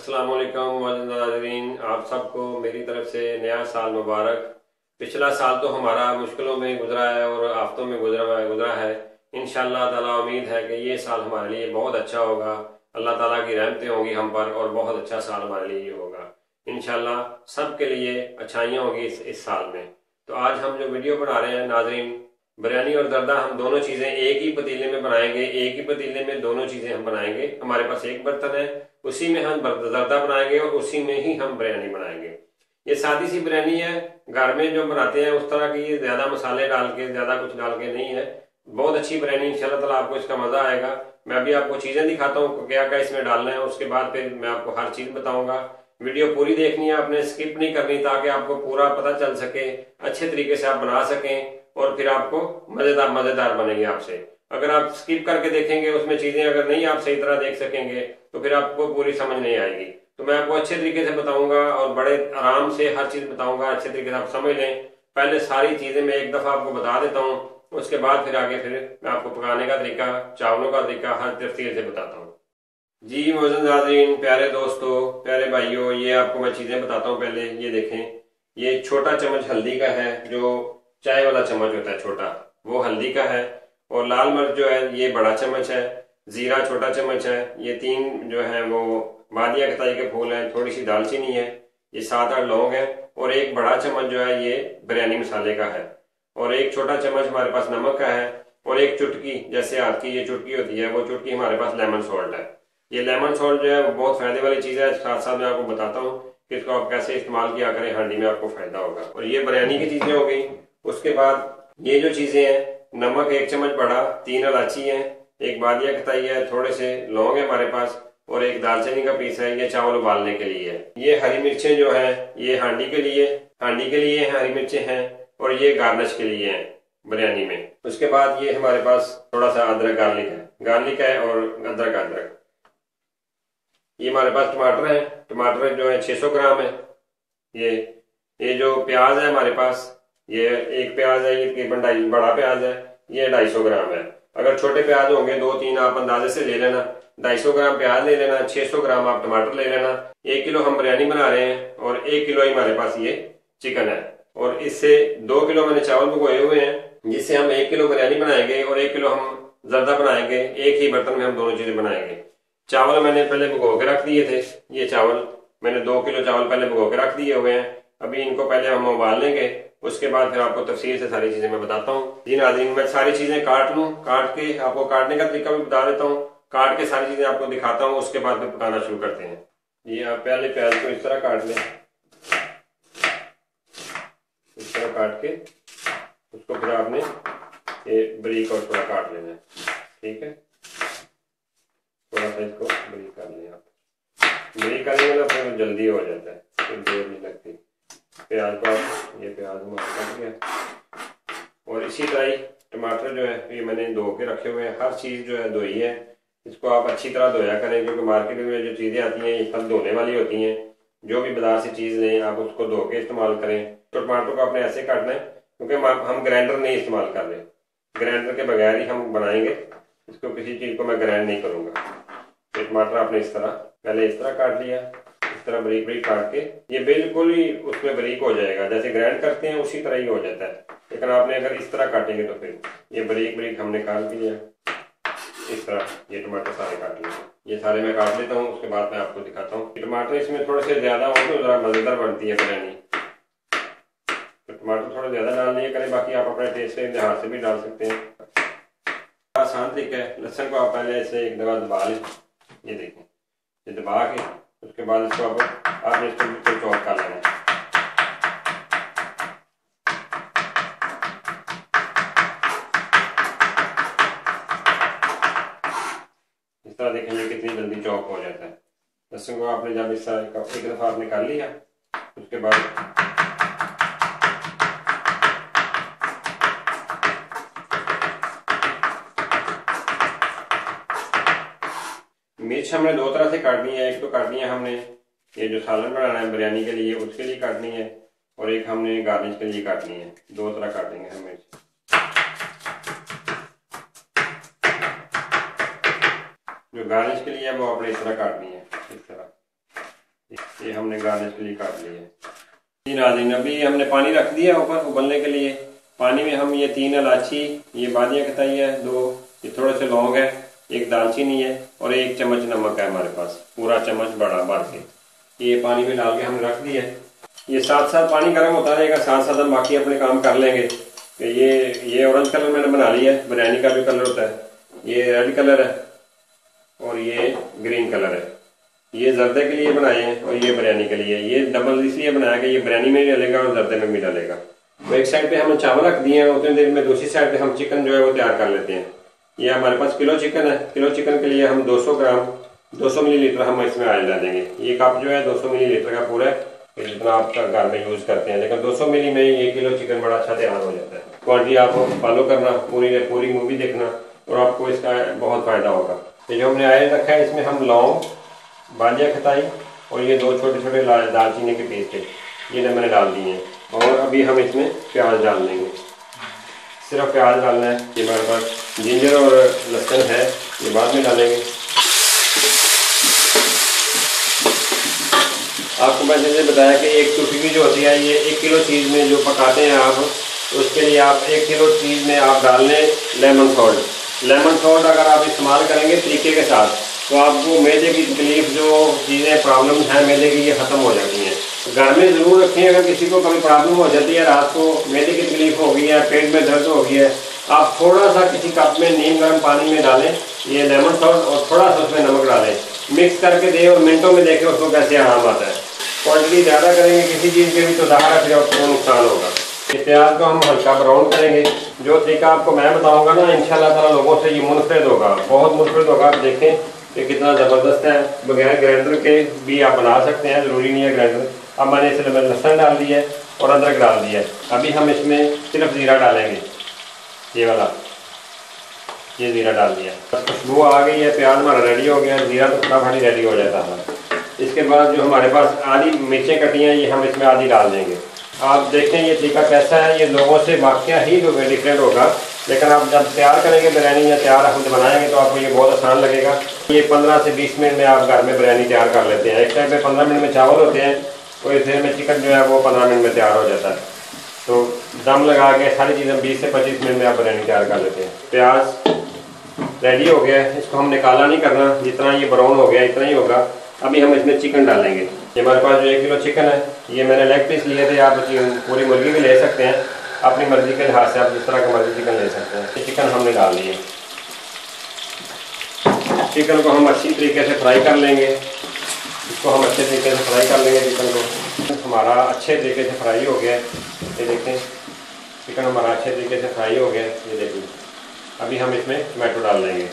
अस्सलाम वालेकुम मौजूद नाज़रीन, आप सबको मेरी तरफ से नया साल मुबारक। पिछला साल तो हमारा मुश्किलों में गुजरा है और आफतों में गुजरा है। इंशाअल्लाह ताला उम्मीद है कि ये साल हमारे लिए बहुत अच्छा होगा। अल्लाह ताला की रहमतें होंगी हम पर और बहुत अच्छा साल हमारे लिए ये होगा। इंशाअल्लाह सबके लिए अच्छाइयाँ होंगी इस साल में। तो आज हम जो वीडियो बना रहे हैं नाज़रीन, बिरयानी और जर्दा हम दोनों चीज़ें एक ही पतीले में बनाएंगे। एक ही पतीले में दोनों चीज़ें हम बनाएंगे। हमारे पास एक बर्तन है, उसी में हम जर्दा बनाएंगे और उसी में ही हम बिरयानी बनाएंगे। ये सादी सी बिरयानी है, घर में जो बनाते हैं उस तरह की, ये ज्यादा मसाले डाल के ज्यादा कुछ डाल के नहीं है। बहुत अच्छी बिरयानी, इंशाल्लाह ताला आपको इसका मजा आएगा। मैं अभी आपको चीजें दिखाता हूँ क्या क्या इसमें डालना है, उसके बाद फिर मैं आपको हर चीज बताऊंगा। वीडियो पूरी देखनी है आपने, स्किप नहीं करनी, ताकि आपको पूरा पता चल सके, अच्छे तरीके से आप बना सकें और फिर आपको मजेदार मजेदार बनेंगे आपसे। अगर आप स्किप करके देखेंगे, उसमें चीजें अगर नहीं आप सही तरह देख सकेंगे तो फिर आपको पूरी समझ नहीं आएगी। तो मैं आपको अच्छे तरीके से बताऊंगा और बड़े आराम से हर चीज बताऊंगा, अच्छे तरीके से आप समझ लें। पहले सारी चीजें मैं एक दफा आपको बता देता हूँ, उसके बाद फिर आगे फिर मैं आपको पकाने का तरीका, चावलों का तरीका हर तफसील से बताता हूँ। जी मौजूद नाज़रीन, प्यारे दोस्तों, प्यारे भाइयों, ये आपको मैं चीजें बताता हूँ। पहले ये देखें, ये छोटा चम्मच हल्दी का है, जो चाय वाला चम्मच होता है छोटा, वो हल्दी का है। और लाल मिर्च जो है ये बड़ा चम्मच है। जीरा छोटा चम्मच है। ये 3 जो है वो बादिया खताई के फूल हैं। थोड़ी सी दालचीनी है। ये 7-8 लौंग है। और एक बड़ा चम्मच जो है ये बिरयानी मसाले का है। और एक छोटा चम्मच हमारे पास नमक का है। और एक चुटकी, जैसे आपकी ये चुटकी होती है, वो चुटकी हमारे पास लेमन सॉल्ट है। ये लेमन सॉल्ट जो है वो बहुत फायदे वाली चीज है। साथ साथ मैं आपको बताता हूँ कि इसको आप कैसे इस्तेमाल किया करें, हांडी में आपको फायदा होगा। और ये बिरयानी की चीजें हो गई। उसके बाद ये जो चीजें हैं, नमक 1 चम्मच बड़ा, 3 इलायची है, एक बादिया खताई है, थोड़े से लौंग है हमारे पास, और एक दालचीनी का पीस है। ये चावल उबालने के लिए है। ये हरी मिर्चें जो है ये हांडी के लिए हरी मिर्चें हैं। और ये गार्निश के लिए हैं बिरयानी में। उसके बाद ये हमारे पास थोड़ा सा अदरक गार्लिक है और अदरक। ये हमारे पास टमाटर है। टमाटर जो है 600 ग्राम है। ये जो प्याज है हमारे पास, ये एक प्याज है, ये तकरीबन बड़ा प्याज है, ये 250 ग्राम है। अगर छोटे प्याज होंगे 2-3 आप अंदाजे से ले लेना। 250 ग्राम प्याज ले लेना, 600 ग्राम आप टमाटर ले लेना। 1 किलो हम बिरयानी बना रहे हैं और 1 किलो ही हमारे पास ये चिकन है। और इससे 2 किलो मैंने चावल भिगोए हुए हैं, जिससे हम 1 किलो बिरयानी बनाएंगे और 1 किलो हम जर्दा बनाएंगे। एक ही बर्तन में हम दोनों चीजें बनाएंगे। चावल मैंने पहले भिगो के रख दिए थे। ये चावल मैंने 2 किलो चावल पहले भिगो के रख दिए हुए हैं। अभी इनको पहले हम उबाल लेंगे, उसके बाद फिर आपको तफसील से सारी चीजें मैं बताता हूँ। जी नाज़रीन, मैं सारी चीजें काट लूँ, काट के आपको काटने का तरीका भी बता देता हूँ, काट के सारी चीजें आपको दिखाता हूँ, उसके बाद फिर पकाना शुरू करते हैं। ये आप पहले प्याज को इस तरह काट लें, इस तरह काट के उसको फिर आपने ये बारीक और थोड़ा काट लेना है। ठीक है, थोड़ा सा इसको बारीक कर लें। आप बारीक करेंगे ना फिर जल्दी हो जाता है, फिर देर नहीं लगती। प्याज को ये प्याज हमारा कट गया। और इसी तरह ही टमाटर जो है ये मैंने धो के रखे हुए हैं। हर चीज जो है धोई है, इसको आप अच्छी तरह धोया करें, क्योंकि मार्केट में जो चीजें आती हैं ये सब धोने वाली होती हैं। जो भी बाजार से चीज लें आप उसको धो के इस्तेमाल करें। तो टमाटर को आपने ऐसे काटना है, क्योंकि हम ग्राइंडर नहीं इस्तेमाल कर रहे, ग्राइंडर के बगैर ही हम बनाएंगे इसको, किसी चीज को मैं ग्राइंड नहीं करूंगा। तो टमाटर आपने इस तरह पहले इस तरह काट लिया, इस तरह बारीक बारीक काट के, ये बिल्कुल ही उसमें बारीक हो जाएगा, जैसे ग्राइंड करते हैं उसी तरह ही हो जाता है। लेकिन आपने अगर इस तरह काटेंगे तो फिर ये बारीक बारीक हमने काट लिया। इस तरह ये टमाटर सारे काट लिए, ये सारे मैं काट लेता हूँ, उसके बाद मैं आपको दिखाता हूँ। टमाटर इसमें थोड़े से ज्यादा हो तो जरा मजेदार बनती है बिरयानी। तो टमाटर थोड़ा ज्यादा डाल दिया करें, बाकी आप अपने टेस्ट से हाथ से भी डाल सकते हैं। आसान तरीका है। लहसुन को आप पहले ऐसे एक दफा दबा लें, ये देखें, ये दबा के उसके बाद इसको आपने इसको बिल्कुल चॉप कर लेना है। इस तरह देखेंगे कितनी जल्दी चॉप हो जाता है। लहसुन को आपने जब इस तरह एक दफा आपने कर लिया, उसके बाद मिर्च हमने 2 तरह से काटनी है। एक तो काटनी है हमने ये जो सालन बनाना है बिरयानी के लिए, उसके लिए काटनी है, और एक हमने गार्निश के लिए काटनी है। 2 तरह काटेंगे हम मिर्च। जो गार्निश के लिए है वो आपने इस तरह काटनी है, इस तरह ये हमने गार्निश के लिए काट लिया। जी नाज़रीन, अभी हमने पानी रख दिया ऊपर उबलने के लिए। पानी में हम ये 3 इलायची, ये बादिया खताई है 2, ये थोड़े से लौंग है, 1 दालचीनी है और 1 चम्मच नमक है हमारे पास, पूरा चम्मच बड़ा भर के। ये पानी में डाल के हमने रख दिया है। ये साथ साथ पानी गर्म होता रहेगा, साथ साथ हम बाकी अपने काम कर लेंगे। ये ऑरेंज कलर मैंने बना लिया है, बिरयानी का भी कलर होता है। ये रेड कलर है और ये ग्रीन कलर है। ये जर्दे के लिए बनाए हैं और ये बिरयानी के लिए। ये डबल इसलिए बनाया कि ये बिरयानी में भी डालेगा और जर्दे में भी डालेगा। तो एक साइड पे हमने चावल रख दिए हैं, उतनी देर में दूसरी साइड पे हम चिकन जो है वो तैयार कर लेते हैं। ये हमारे पास किलो चिकन है। किलो चिकन के लिए हम 200 ग्राम 200 मिलीलीटर हम इसमें ऑयल डालेंगे। ये कप जो है 200 मिलीलीटर का पूरा है, जितना आप घर में यूज़ करते हैं। लेकिन 200 मिली में ये किलो चिकन बड़ा अच्छा तैयार हो जाता है। क्वांटिटी आप फॉलो करना, पूरी मूवी देखना और आपको इसका बहुत फ़ायदा होगा। ये जो हमने ऑयल रखा है इसमें हम लौंग, बादिया खताई और ये 2 छोटे छोटे दालचीनी के पीस थे, ये मैंने डाल दिए हैं। और अभी हम इसमें प्याज डाल देंगे, सिर्फ प्याज डालना है। ये हमारे पास जिंजर और लहसुन है, ये बाद में डालेंगे। आपको मैंने जैसे बताया कि एक चुटकी जो होती है, ये 1 किलो चीज़ में जो पकाते हैं आप, तो उसके लिए आप 1 किलो चीज़ में आप डाल लें लेमन सॉल्ट। लेमन सॉल्ट अगर आप इस्तेमाल करेंगे तरीके के साथ तो आपको मैदे की तकलीफ, जो चीज़ें प्रॉब्लम हैं मैदे की, ये ख़त्म हो जाती हैं। घर में ज़रूर रखें। अगर किसी को कभी प्रॉब्लम हो जाती है, रात को मैदे की तकलीफ हो गई है, पेट में दर्द हो गई है, आप थोड़ा सा किसी कप में नीम गर्म पानी में डालें ये लेमन सॉल्ट और थोड़ा सा उसमें नमक डालें, मिक्स करके दें और मिनटों में देखें उसको कैसे आराम आता है। क्वांटिटी ज़्यादा करेंगे किसी चीज़ के भी तो ज़्यादा फिर आपको नुकसान होगा। इस प्याज को हम हल्का ब्राउन करेंगे। जो तरीका आपको मैं बताऊँगा ना, इंशाल्लाह ताला लोगों से ये मुनफरिद होगा, बहुत मुनफरिद होगा। आप देखें कि कितना ज़बरदस्त है। बगैर ग्राइंडर के भी आप बना सकते हैं, ज़रूरी नहीं है ग्राइंडर। अब मैंने इसमें लहसुन डाल दिया है और अदरक डाल दिया है। अभी हम इसमें सिर्फ ज़ीरा डालेंगे, ये वाला, ये ज़ीरा डाल दिया। बस खुशबू आ गई है, प्याज हमारा रेडी हो गया, ज़ीरा तो फटाफट रेडी हो जाता है। इसके बाद जो हमारे पास आधी मिर्चें कटी हैं, ये हम इसमें आधी डाल देंगे। आप देखें ये तरीका कैसा है, ये लोगों से वाकया ही डिफरेंट होगा, लेकिन आप जब तैयार करेंगे बिरयानी या तैयार खुद बनाएंगे तो आपको ये बहुत आसान लगेगा। ये 15 से 20 मिनट में आप घर में बिरयानी तैयार कर लेते हैं। एक टाइम पे 15 मिनट में चावल होते हैं और इस में चिकन जो है वो 15 मिनट में तैयार हो जाता है। तो दम लगा के सारी चीज़ें 20 से 25 मिनट में आप बिरयानी तैयार कर लेते हैं। प्याज रेडी हो गया है, इसको हमने काला नहीं करना, जितना ये ब्राउन हो गया इतना ही होगा। अभी हम इसमें चिकन डालेंगे। ये हमारे पास जो 1 किलो चिकन है, ये मैंने लेग पीस लिए थे। आप पूरी मुर्गी भी ले सकते हैं, अपनी मर्जी के लिहाज से आप जिस तरह का मर्जी चिकन ले सकते हैं। ये चिकन हमने डाल दिए। चिकन को हम अच्छी तरीके से फ्राई कर लेंगे। इसको हम अच्छे तरीके से फ्राई कर लेंगे। चिकन को हमारा अच्छे तरीके से फ्राई हो गया है, ये देखें चिकन हमारा अच्छे तरीके से फ्राई हो गया है, ये देखिए। अभी हम इसमें टमाटो डाल देंगे।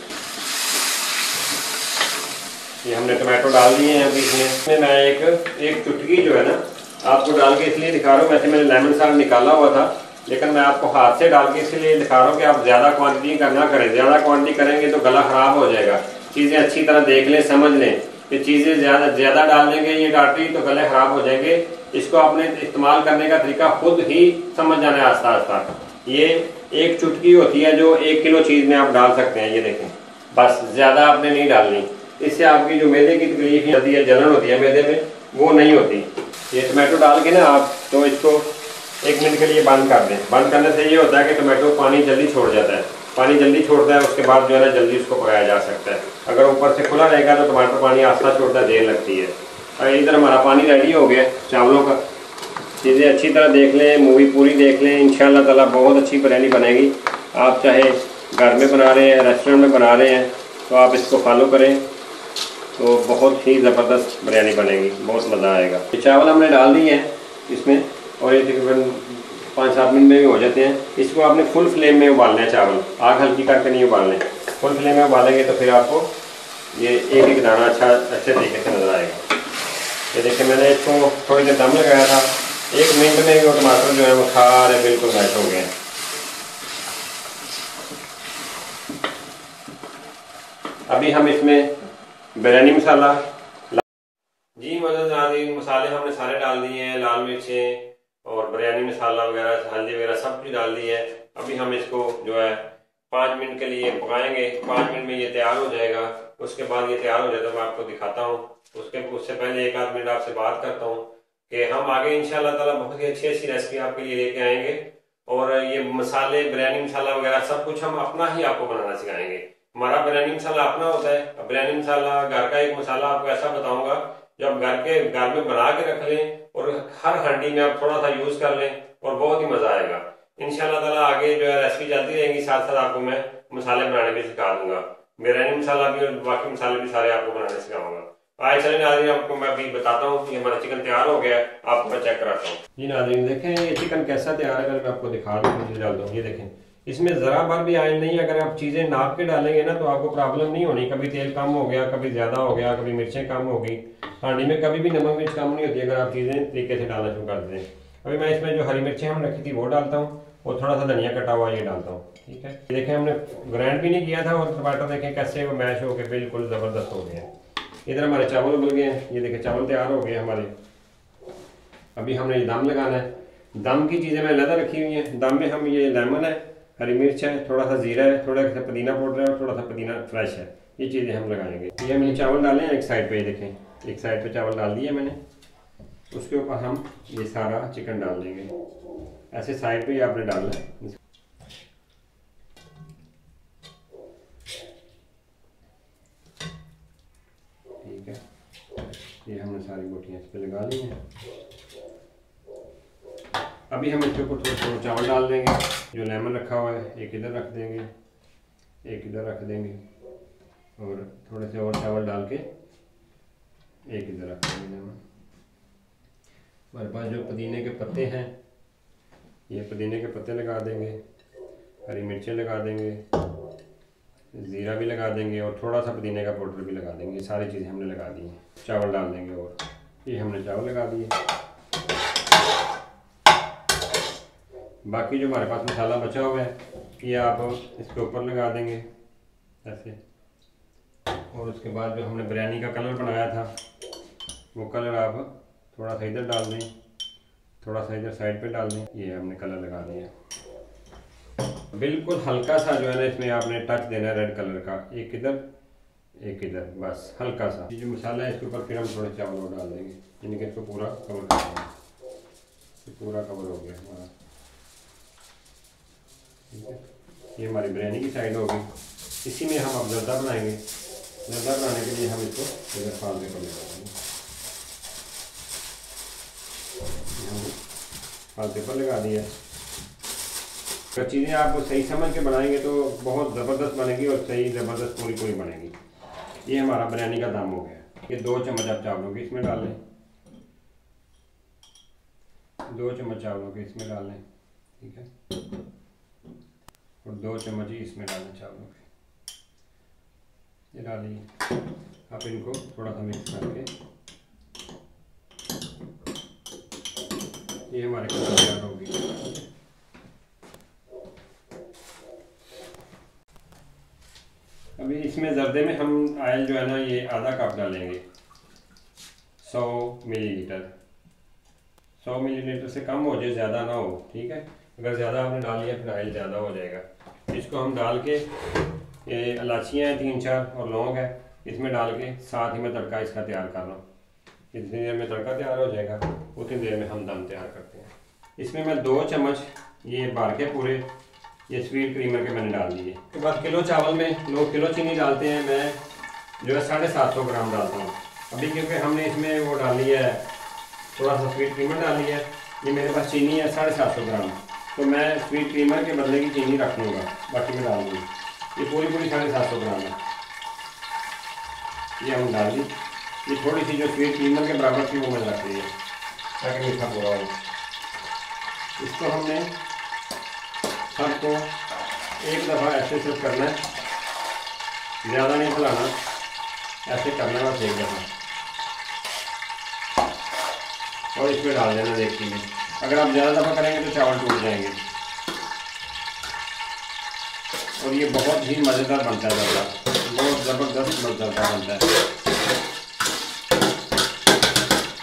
ये हमने टमाटो डाल दिए हैं। अभी इसमें मैं एक चुटकी जो है ना, आपको डाल के इसलिए दिखा रहा हूँ। वैसे मैंने लेमन साल्ट निकाला हुआ था, लेकिन मैं आपको हाथ से डाल के इसलिए दिखा रहा हूँ कि आप ज़्यादा क्वांटिटी का ना करें। ज़्यादा क्वांटिटी करेंगे तो गला ख़राब हो जाएगा। चीज़ें अच्छी तरह देख लें, समझ लें कि चीज़ें ज़्यादा डाल देंगे ये डाटी तो गले ख़राब हो जाएंगे। इसको आपने इस्तेमाल करने का तरीका खुद ही समझ जाना है आस्ता आस्ता। ये एक चुटकी होती है जो 1 किलो चीज़ में आप डाल सकते हैं, ये देखें। बस ज़्यादा आपने नहीं डालनी, इससे आपकी जो मैदे की तकलीफ होती है, जलन होती है मैदे में, वो नहीं होती। ये टमाटो डाल के ना आप तो इसको 1 मिनट के लिए बंद कर दें। बंद करने से ये होता है कि टमाटो पानी जल्दी छोड़ जाता है। पानी जल्दी छोड़ता है, उसके बाद जो है ना जल्दी उसको पकाया जा सकता है। अगर ऊपर से खुला रहेगा तो टमाटर पानी आस्ता छोड़ता है, देर लगती है। और इधर हमारा पानी रेडी हो गया चावलों का। चीज़ें अच्छी तरह देख लें, मूवी पूरी देख लें, इंशाल्लाह ताला बहुत अच्छी बिरयानी बनेगी। आप चाहे घर में बना रहे हैं, रेस्टोरेंट में बना रहे हैं, तो आप इसको फॉलो करें तो बहुत ही ज़बरदस्त बिरयानी बनेगी, बहुत मज़ा आएगा। ये चावल हमने डाल दिए हैं इसमें और ये तकरीबन 5-7 मिनट में भी हो जाते हैं। इसको आपने फुल फ्लेम में उबालना है चावल, आग हल्की करके नहीं उबालने। फुल फ्लेम में उबालेंगे तो फिर आपको ये एक दाना अच्छे तरीके से नज़र आएगा। ये देखिए मैंने इसको थोड़ी देर दम लगाया था, 1 मिनट में वो टमाटर जो है वो सारे बिल्कुल मैश हो गए हैं। अभी हम इसमें बिरयानी मसाला, जी मज़ेदार नाज़रीन, मसाले हमने सारे डाल दिए हैं, लाल मिर्चें और बिरयानी मसाला वगैरह, हल्दी वगैरह सब कुछ डाल दी है। अभी हम इसको जो है 5 मिनट के लिए पकाएंगे। 5 मिनट में ये तैयार हो जाएगा। उसके बाद ये तैयार हो जाए तो मैं आपको दिखाता हूँ। उससे पहले एक आध मिनट आपसे बात करता हूँ कि हम आगे इंशाल्लाह ताला बहुत ही अच्छी अच्छी रेसिपी आपके लिए लेके आएंगे, और ये मसाले, बिरयानी मसाला वगैरह सब कुछ हम अपना ही आपको बनाना सिखाएंगे। हमारा बिरयानी मसाला अपना होता है। बिरयानी मसाला घर का एक मसाला आपको ऐसा बताऊंगा जो आप घर में बना के रख लें और हर हांडी में आप थोड़ा सा यूज कर लें और बहुत ही मजा आएगा। इंशाल्लाह ताला आगे जो है रेसिपी चलती रहेंगी, साथ साथ आपको मैं मसाले बनाने भी सिखा दूंगा, बिरयानी मसाला भी और बाकी मसाले भी सारे आपको बनाने सिखाऊंगा। आइए चलें नाज़रीन, आपको मैं अभी बताता हूँ कि हमारा चिकन तैयार हो गया है, आपको मैं चेक कराता हूँ। जी नाज़रीन देखें ये चिकन कैसा तैयार है, मैं आपको दिखा दूँ, डाल दूँ। ये देखें इसमें ज़रा भर भी आयल नहीं। अगर आप चीज़ें नाप के डालेंगे ना तो आपको प्रॉब्लम नहीं होनी। कभी तेल कम हो गया, कभी ज़्यादा हो गया, कभी मिर्चें कम हो गई। हांडी में कभी भी नमक मिर्च कम नहीं होती अगर आप चीज़ें तरीके से डालना शुरू कर दें। अभी मैं इसमें जो हरी मिर्चें हम रखी थी वो डालता हूँ और थोड़ा सा धनिया कटा हुआ ये डालता हूँ। ठीक है, देखें हमने ग्राइंड भी नहीं किया था और टमाटर देखें कैसे वो मैश हो के बिल्कुल ज़बरदस्त हो गए हैं। इधर हमारे चावल उबल गए हैं, ये देखें चावल तैयार हो गए हमारे। अभी हमने ये दम लगाना है। दम की चीज़ें मैं अलग रखी हुई हैं। दम में हम ये लेमन है, हरी मिर्च है, थोड़ा सा जीरा है, थोड़ा सा पुदीना पाउडर है और थोड़ा सा पुदीना फ्रेश है। ये चीज़ें हम लगाएंगे। ये हमने चावल डाले हैं एक साइड पे, देखें एक साइड पे चावल डाल दिए मैंने। उसके ऊपर हम ये सारा चिकन डाल देंगे। ऐसे साइड पे ही आपने डालना है। ठीक है, ये हमने सारी बोटियाँ इस पर लगा ली हैं। अभी हम इसके ऊपर थोड़ा चावल डाल देंगे। जो लेमन रखा हुआ है एक इधर रख देंगे, एक इधर रख देंगे और थोड़े से और चावल डाल के एक इधर रख देंगे लेमन। हमारे पास जो पुदीने के पत्ते हैं, ये पुदीने के पत्ते लगा देंगे, हरी मिर्चें लगा देंगे, ज़ीरा भी लगा देंगे और थोड़ा सा पुदीने का पाउडर भी लगा देंगे। ये सारी चीज़ें हमने लगा दी हैं। चावल डाल देंगे और ये हमने चावल लगा दिए। बाकी जो हमारे पास मसाला बचा हुआ है ये आप इसके ऊपर लगा देंगे ऐसे। और उसके बाद जो हमने बिरयानी का कलर बनाया था वो कलर आप थोड़ा सा इधर डाल दें, थोड़ा सा इधर साइड पे डाल दें। ये हमने कलर लगा दिया। बिल्कुल हल्का सा जो है ना इसमें आपने टच देना है रेड कलर का, एक इधर एक इधर, बस हल्का सा। ये जो मसाला है इसके ऊपर फिर हम थोड़े चावल और डाल देंगे, यानी कि इसको पूरा कवर कर देंगे। पूरा कवर हो गया हमारा। ठीक है, ये हमारी बिरयानी की साइड होगी। इसी में हम अब जर्दा बनाएंगे। जर्दा बनाने के लिए हम इसको इधर फाल पेपर लगा देंगे। फाल पेपर लगा दिया। तो चीज़ें आप सही समझ के बनाएंगे तो बहुत ज़बरदस्त बनेगी और सही ज़बरदस्त पूरी पूरी बनेगी। ये हमारा बिरयानी का दम हो गया। ये 2 चम्मच आप चावलों के इसमें डाल लें, 2 चम्मच चावलों के इसमें डाल लें। ठीक है, और 2 चम्मच ही इसमें डालें चावलों के। ये डालिए। आप इनको थोड़ा सा मिक्स करके ये हमारे कलर तैयार होगी। अभी इसमें जर्दे में हम ऑयल जो है ना ये आधा कप डालेंगे, 100 मिलीलीटर। 100 मिलीलीटर से कम हो जाए, ज़्यादा ना हो। ठीक है, अगर ज़्यादा आपने डाल लिया फिर ऑयल ज़्यादा हो जाएगा। इसको हम डाल के, ये इलाचियाँ हैं 3-4 और लौंग है, इसमें डाल के साथ ही मैं तड़का इसका तैयार कर रहा हूँ। जितनी देर में तड़का तैयार हो जाएगा उतनी देर में हम दम तैयार करते हैं। इसमें मैं 2 चम्मच ये भर के पूरे ये स्वीट क्रीमर के मैंने डाल दिए। उसके बाद किलो चावल में लोग किलो चीनी डालते हैं, मैं जो है 750 ग्राम डालता हूँ। अभी क्योंकि हमने इसमें वो डाली है, थोड़ा सा स्वीट क्रीमर डाली है। ये मेरे पास चीनी है 750 ग्राम, तो मैं स्वीट क्रीमर के बदले की चीनी रख लूँगा, बाकी मैं डाल दूँगी। ये पूरी 750 ग्राम है, ये हम डाल दी। ये थोड़ी सी जो स्वीट क्रीमर के बराबर थी वो मैंने रख ली है ताकि मीठा पूरा हो। इसको हमने सबको एक दफ़ा ऐसे सिर्फ करना है, ज़्यादा नहीं फैलाना, ऐसे करना है बस एक दफ़ा और इसमें डाल देना देखते हैं। अगर आप ज़्यादा दफ़ा करेंगे तो चावल टूट जाएंगे। और ये बहुत ही मज़ेदार बनता है जर्दा, बहुत ज़बरदस्त जर्दा बनता है।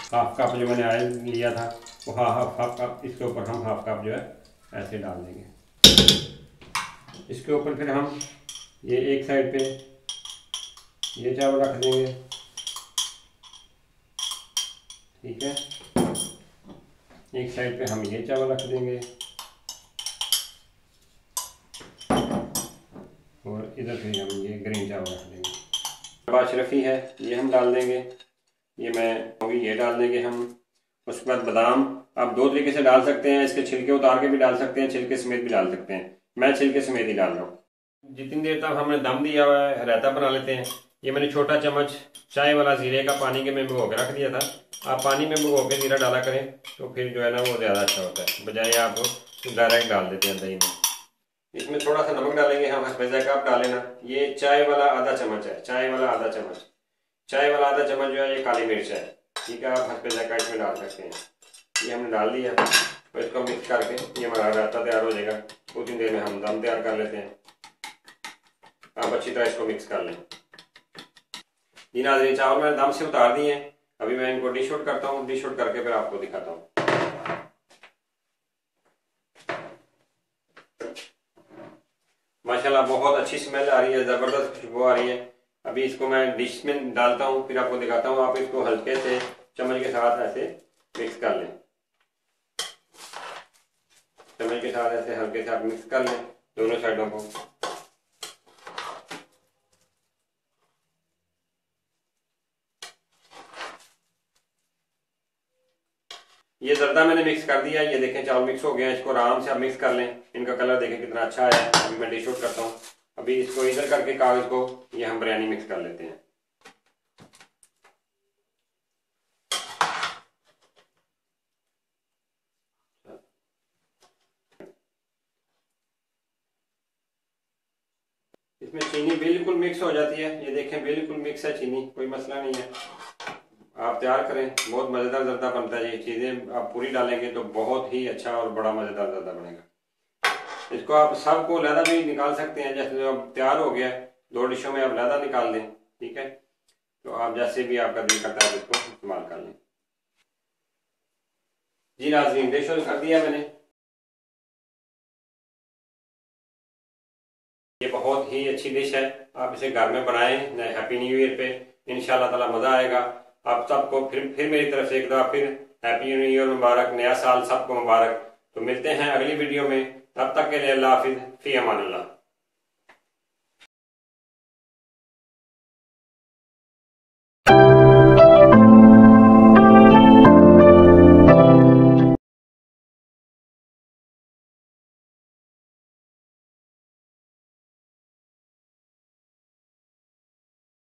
हाफ कप जो मैंने ऑयल लिया था वो हाफ कप इसके ऊपर हम हाफ कप जो है ऐसे डाल देंगे। इसके ऊपर फिर हम ये एक साइड पे ये चावल रख देंगे, ठीक है। एक साइड पे हम ये चावल रख देंगे और इधर पे हम ये ग्रीन चावल रख देंगे। बाशरफी है ये हम डाल देंगे, ये मैं होगी ये डाल देंगे हम। उसके बाद बादाम आप दो तरीके से डाल सकते हैं, इसके छिलके उतार के भी डाल सकते हैं, छिलके समेत भी डाल सकते हैं। मैं छिलके समेत ही डाल रहा हूँ। जितनी देर तक हमने दम दिया हुआ है रायता बना लेते हैं। ये मैंने छोटा चम्मच चाय वाला जीरे का पानी के में भिगो के रख दिया था। आप पानी में भिगो के जीरा डाला करें तो फिर जो है ना वो ज़्यादा अच्छा होता है, बजाय आप डायरेक्ट डाल देते हैं दही में। इसमें थोड़ा सा नमक डालेंगे हम, हस्बे ज़ायक़ा आप डालें ना। ये चाय वाला आधा चम्मच है, चाय वाला आधा चम्मच, चाय वाला आधा चम्मच जो है ये काली मिर्च है, ठीक है। आप हस्बे ज़ायक़ा इसमें डाल सकते हैं। ये हमने डाल दिया तो इसको मिक्स करके ये हमारा रायता तैयार हो जाएगा। उतनी देर में हम दम तैयार कर लेते हैं। आप अच्छी तरह इसको मिक्स कर लें। जी नाज़रीन, चावल मैंने दम से उतार दिए हैं। अभी मैं इनको डिश आउट करता हूँ, डिश आउट करके फिर आपको दिखाता हूँ। माशाल्लाह बहुत अच्छी स्मेल आ रही है, ज़बरदस्त खुशबू आ रही है। अभी इसको मैं डिश में डालता हूँ, फिर आपको दिखाता हूँ। आप इसको हल्के से चम्मच के साथ ऐसे मिक्स कर लें, चम्मच के साथ ऐसे हल्के से आप मिक्स कर लें दोनों साइडों को। ये जर्दा मैंने मिक्स कर दिया, ये देखें चावल मिक्स हो गया। इसको आराम से आप मिक्स कर लें। इनका कलर देखें कितना अच्छा है। अभी मैं डिश आउट करता हूँ। अभी इसको इधर करके कागज को ये हम बिरयानी मिक्स कर लेते हैं। इसमें चीनी बिल्कुल मिक्स हो जाती है, ये देखें बिल्कुल मिक्स है चीनी, कोई मसला नहीं है। आप तैयार करें, बहुत मज़ेदार जर्दा बनता है। ये चीज़ें आप पूरी डालेंगे तो बहुत ही अच्छा और बड़ा मज़ेदार जर्दा बनेगा। इसको आप सबको लहदा भी निकाल सकते हैं, जैसे जो अब तैयार हो गया दो डिशों में आप लहदा निकाल दें, ठीक है। तो आप जैसे भी आपका दिल करता है इसको इस्तेमाल कर लें। जी नाज़रीन, डिश कर दिया मैंने। ये बहुत ही अच्छी डिश है, आप इसे घर में बनाएं हैप्पी न्यू ईयर पे। इंशाल्लाह ताला मज़ा आएगा। आप सबको फिर मेरी तरफ से एक दफ़ा फिर हैप्पी न्यू ईयर मुबारक, नया साल सबको मुबारक। तो मिलते हैं अगली वीडियो में, तब तक के लिए अल्लाह हाफिज़, फ़ी अमान अल्लाह।